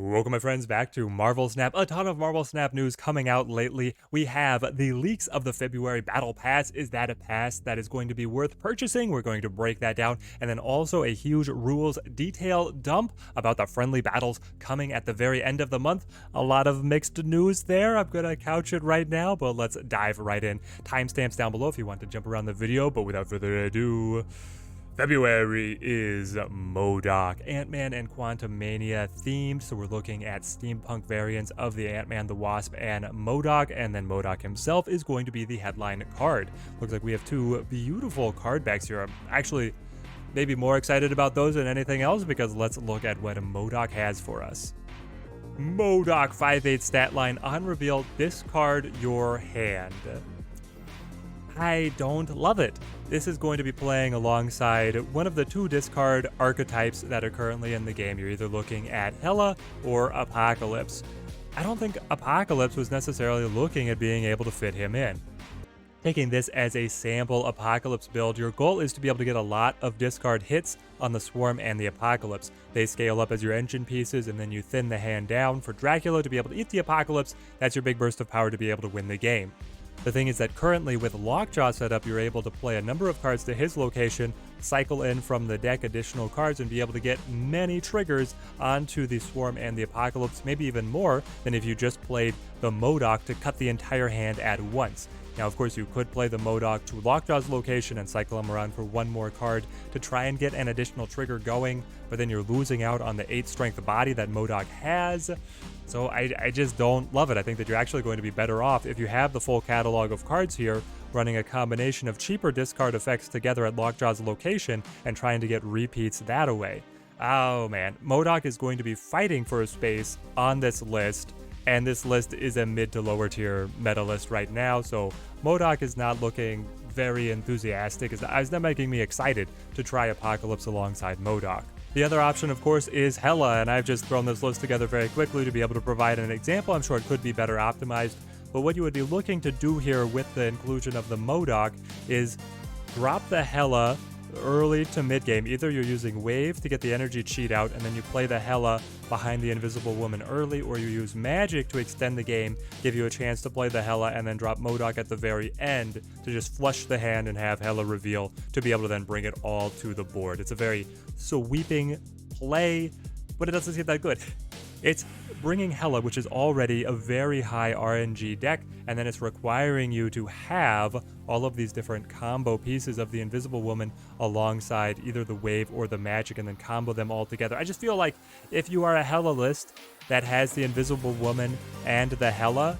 Welcome, my friends, back to Marvel Snap. A ton of Marvel Snap news coming out lately. We have the leaks of the February Battle Pass. Is that a pass that is going to be worth purchasing? We're going to break that down. And then also a huge rules detail dump about the friendly battles coming at the very end of the month. A lot of mixed news there. I'm going to couch it right now, but let's dive right in. Timestamps down below if you want to jump around the video. But without further ado, February is MODOK, Ant-Man and Quantumania themed, so we're looking at steampunk variants of the Ant-Man, the Wasp, and MODOK, and then MODOK himself is going to be the headline card. Looks like we have two beautiful card backs here. I'm actually maybe more excited about those than anything else because let's look at what MODOK has for us. MODOK 5/8 stat line on reveal, discard your hand. I don't love it. This is going to be playing alongside one of the two discard archetypes that are currently in the game. You're either looking at Hela or Apocalypse. I don't think Apocalypse was necessarily looking at being able to fit him in. Taking this as a sample Apocalypse build, your goal is to be able to get a lot of discard hits on the Swarm and the Apocalypse. They scale up as your engine pieces, and then you thin the hand down for Dracula to be able to eat the Apocalypse. That's your big burst of power to be able to win the game. The thing is that currently with Lockjaw setup, you're able to play a number of cards to his location, cycle in from the deck additional cards, and be able to get many triggers onto the Swarm and the Apocalypse, maybe even more than if you just played the MODOK to cut the entire hand at once. Now, of course, you could play the MODOK to Lockjaw's location and cycle him around for one more card to try and get an additional trigger going, but then you're losing out on the 8 strength body that MODOK has. So I just don't love it. I think that you're actually going to be better off if you have the full catalog of cards here, running a combination of cheaper discard effects together at Lockjaw's location and trying to get repeats that away. Oh man, MODOK is going to be fighting for a space on this list, and this list is a mid to lower tier meta list right now, so MODOK is not looking very enthusiastic. It's not making me excited to try Apocalypse alongside MODOK. The other option, of course, is Hela, and I've just thrown this list together very quickly to be able to provide an example. I'm sure it could be better optimized, but what you would be looking to do here with the inclusion of the MODOK is drop the Hela early to mid game. Either you're using Wave to get the energy cheat out, and then you play the Hela behind the Invisible Woman early, or you use Magic to extend the game, give you a chance to play the Hela, and then drop MODOK at the very end to just flush the hand and have Hela reveal to be able to then bring it all to the board. It's a very sweeping play, but it doesn't seem that good. It's bringing Hela, which is already a very high RNG deck, and then it's requiring you to have all of these different combo pieces of the Invisible Woman alongside either the Wave or the Magic, and then combo them all together. I just feel like if you are a Hela list that has the Invisible Woman and the Hela,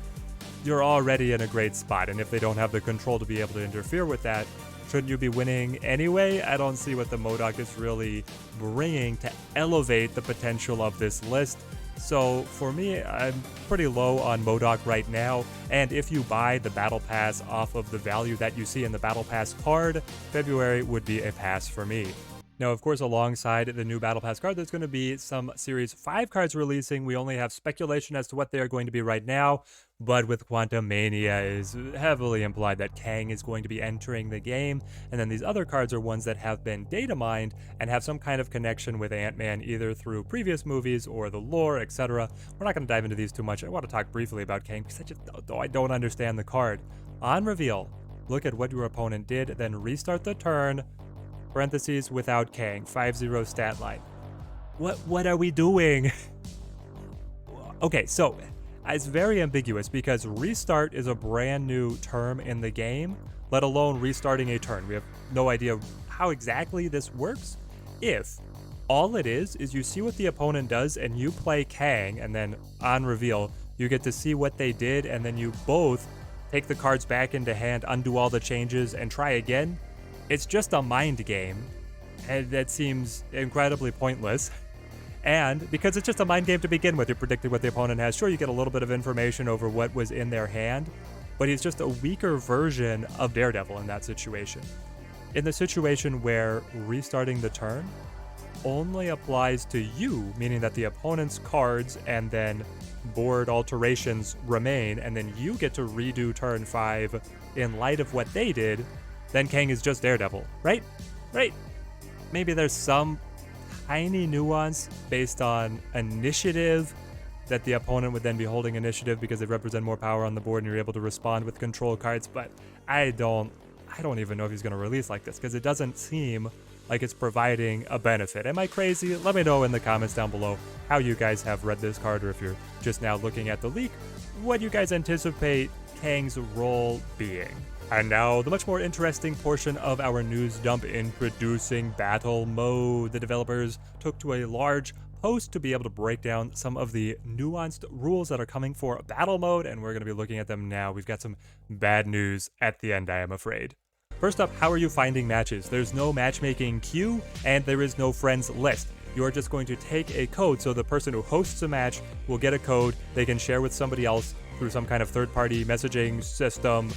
you're already in a great spot, and if they don't have the control to be able to interfere with that, shouldn't you be winning anyway? I don't see what the MODOK is really bringing to elevate the potential of this list. So for me, I'm pretty low on MODOK right now, and if you buy the Battle Pass off of the value that you see in the Battle Pass card, February would be a pass for me. Now, of course, alongside the new Battle Pass card, there's going to be some Series 5 cards releasing. We only have speculation as to what they are going to be right now, but with Quantumania is heavily implied that Kang is going to be entering the game, and then these other cards are ones that have been data mined and have some kind of connection with Ant-Man, either through previous movies or the lore, etc. We're not going to dive into these too much. I want to talk briefly about Kang because I don't understand the card. On reveal, look at what your opponent did, then restart the turn, parentheses, without Kang, 5/0 stat line. What are we doing? Okay, so it's very ambiguous because restart is a brand new term in the game, let alone restarting a turn. We have no idea how exactly this works. If all it is you see what the opponent does and you play Kang, and then on reveal, you get to see what they did, and then you both take the cards back into hand, undo all the changes, and try again. It's just a mind game, and that seems incredibly pointless. And because it's just a mind game to begin with, you're predicting what the opponent has. Sure, you get a little bit of information over what was in their hand, but he's just a weaker version of Daredevil in that situation. In the situation where restarting the turn only applies to you, meaning that the opponent's cards and then board alterations remain, and then you get to redo turn 5 in light of what they did, then Kang is just Daredevil, right? Right. Maybe there's some tiny nuance based on initiative that the opponent would then be holding initiative because they represent more power on the board and you're able to respond with control cards, but I don't even know if he's going to release like this because it doesn't seem like it's providing a benefit. Am I crazy? Let me know in the comments down below how you guys have read this card, or if you're just now looking at the leak, what you guys anticipate Kang's role being. And now, the much more interesting portion of our news dump, introducing Battle Mode. The developers took to a large post to be able to break down some of the nuanced rules that are coming for Battle Mode, and we're going to be looking at them now. We've got some bad news at the end, I am afraid. First up, how are you finding matches? There's no matchmaking queue, and there is no friends list. You're just going to take a code, so the person who hosts a match will get a code they can share with somebody else through some kind of third-party messaging system.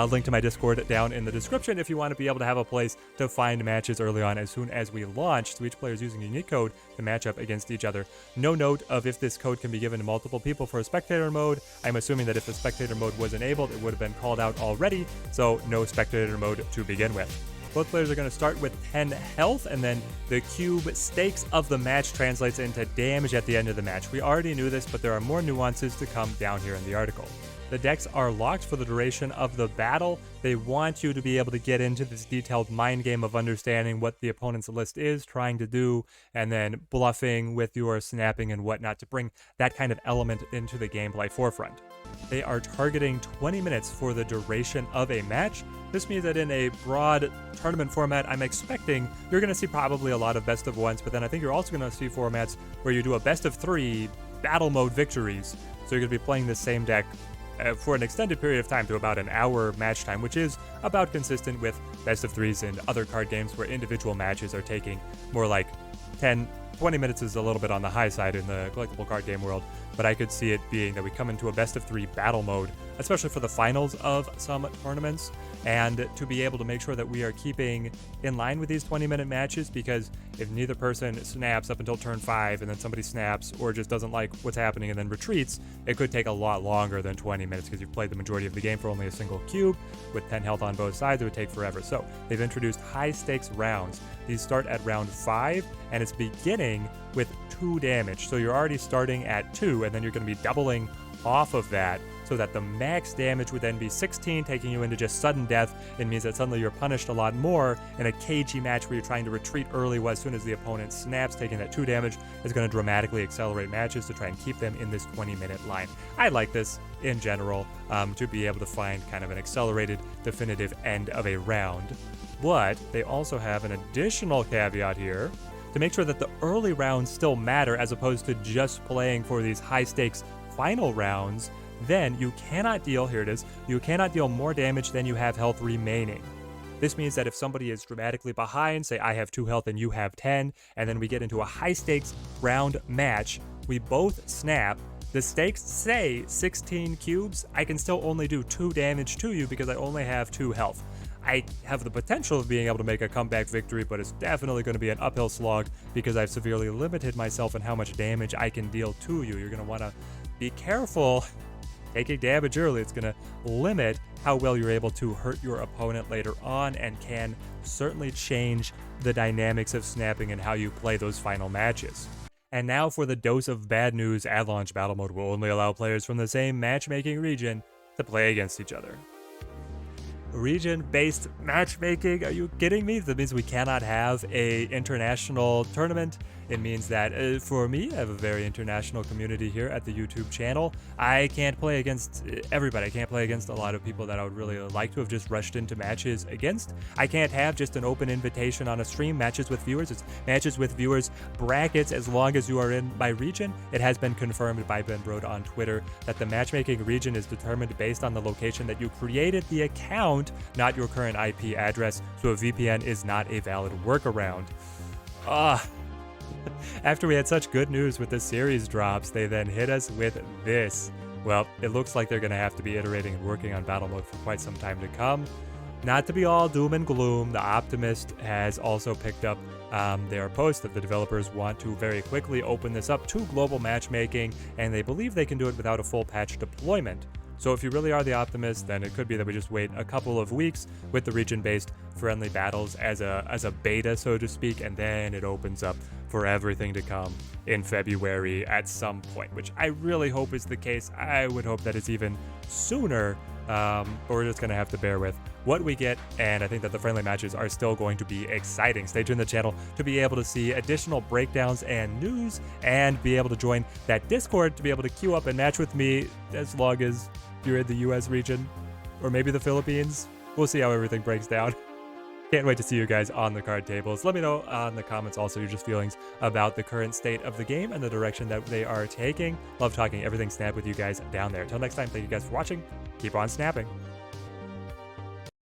Link to my Discord down in the description if you want to be able to have a place to find matches early on as soon as we launch. So each player is using a unique code to match up against each other. No note of if this code can be given to multiple people for a spectator mode. I'm assuming that if the spectator mode was enabled, it would have been called out already, so no spectator mode to begin with. Both players are going to start with 10 health, and then the cube stakes of the match translates into damage at the end of the match. We already knew this, but there are more nuances to come down here in the article. The decks are locked for the duration of the battle. They want you to be able to get into this detailed mind game of understanding what the opponent's list is trying to do, and then bluffing with your snapping and whatnot to bring that kind of element into the gameplay forefront. They are targeting 20 minutes for the duration of a match. This means that in a broad tournament format, I'm expecting you're going to see probably a lot of best of ones, but then I think you're also going to see formats where you do a best of 3 battle mode victories. So you're going to be playing the same deck for an extended period of time to about an hour match time, which is about consistent with best of 3s and other card games where individual matches are taking more like 20 minutes is a little bit on the high side in the collectible card game world, but I could see it being that we come into a best of 3 battle mode, especially for the finals of some tournaments, and to be able to make sure that we are keeping in line with these 20-minute matches, because if neither person snaps up until turn 5 and then somebody snaps or just doesn't like what's happening and then retreats, it could take a lot longer than 20 minutes because you've played the majority of the game for only a single cube. With 10 health on both sides, it would take forever. So they've introduced high stakes rounds. These start at round 5, and it's beginning with 2 damage. So you're already starting at 2, and then you're going to be doubling off of that, so that the max damage would then be 16, taking you into just sudden death. It means that suddenly you're punished a lot more in a cagey match where you're trying to retreat early. As soon as the opponent snaps, taking that 2 damage is going to dramatically accelerate matches to try and keep them in this 20-minute line. I like this in general, to be able to find kind of an accelerated, definitive end of a round. But they also have an additional caveat here to make sure that the early rounds still matter, as opposed to just playing for these high-stakes final rounds. Then you cannot deal, here it is, you cannot deal more damage than you have health remaining. This means that if somebody is dramatically behind, say I have 2 health and you have 10, and then we get into a high-stakes round match, we both snap, the stakes say 16 cubes, I can still only do 2 damage to you because I only have 2 health. I have the potential of being able to make a comeback victory, but it's definitely going to be an uphill slog because I've severely limited myself in how much damage I can deal to you. You're going to want to be careful taking damage early. It's going to limit how well you're able to hurt your opponent later on, and can certainly change the dynamics of snapping and how you play those final matches. And now for the dose of bad news, at launch Battle Mode will only allow players from the same matchmaking region to play against each other. Region-based matchmaking? Are you kidding me? That means we cannot have a international tournament. It means that for me, I have a very international community here at the YouTube channel. I can't play against everybody. I can't play against a lot of people that I would really like to have just rushed into matches against. I can't have just an open invitation on a stream, matches with viewers. It's matches with viewers brackets as long as you are in my region. It has been confirmed by Ben Brode on Twitter that the matchmaking region is determined based on the location that you created the account, not your current IP address, so a VPN is not a valid workaround. After we had such good news with the series drops, they then hit us with this. Well, it looks like they're going to have to be iterating and working on Battle Mode for quite some time to come. Not to be all doom and gloom, The Optimist has also picked up their post that the developers want to very quickly open this up to global matchmaking, and they believe they can do it without a full patch deployment. So if you really are the optimist, then it could be that we just wait a couple of weeks with the region-based friendly battles as a beta, so to speak, and then it opens up for everything to come in February at some point, which I really hope is the case. I would hope that it's even sooner, but we're just going to have to bear with what we get, and I think that the friendly matches are still going to be exciting. Stay tuned to the channel to be able to see additional breakdowns and news, and be able to join that Discord to be able to queue up and match with me as long as you're in the US region, or maybe the Philippines. We'll see how everything breaks down. Can't wait to see you guys on the card tables. Let me know in the comments also your just feelings about the current state of the game and the direction that they are taking. Love talking everything Snap with you guys down there. Until next time, thank you guys for watching. Keep on snapping.